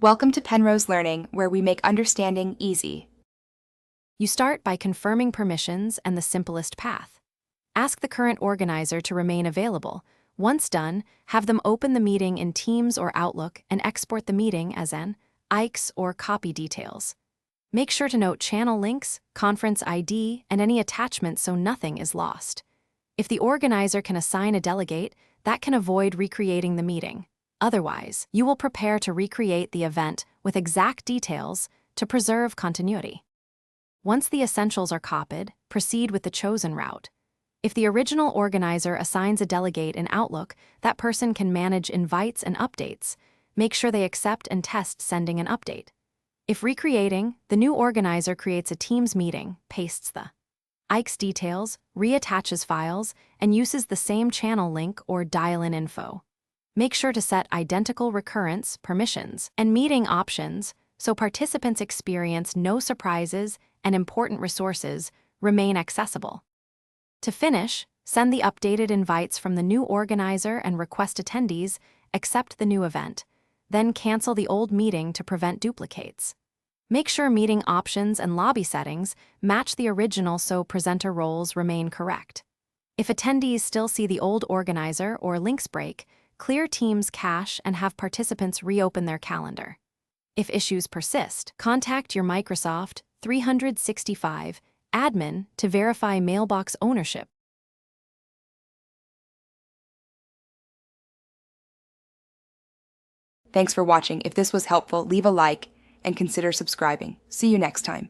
Welcome to Penrose Learning, where we make understanding easy. You start by confirming permissions and the simplest path. Ask the current organizer to remain available. Once done, have them open the meeting in Teams or Outlook and export the meeting as an IX or copy details. Make sure to note channel links, conference ID, and any attachments so nothing is lost. If the organizer can assign a delegate, that can avoid recreating the meeting. Otherwise, you will prepare to recreate the event with exact details to preserve continuity. Once the essentials are copied, proceed with the chosen route. If the original organizer assigns a delegate in Outlook, that person can manage invites and updates. Make sure they accept and test sending an update. If recreating, the new organizer creates a Teams meeting, pastes the IX details, reattaches files, and uses the same channel link or dial-in info. Make sure to set identical recurrence, permissions, and meeting options so participants experience no surprises and important resources remain accessible. To finish, send the updated invites from the new organizer and request attendees accept the new event, then cancel the old meeting to prevent duplicates. Make sure meeting options and lobby settings match the original so presenter roles remain correct. If attendees still see the old organizer or links break, clear Teams cache and have participants reopen their calendar. If issues persist, contact your Microsoft 365 admin to verify mailbox ownership. Thanks for watching. If this was helpful, leave a like and consider subscribing. See you next time.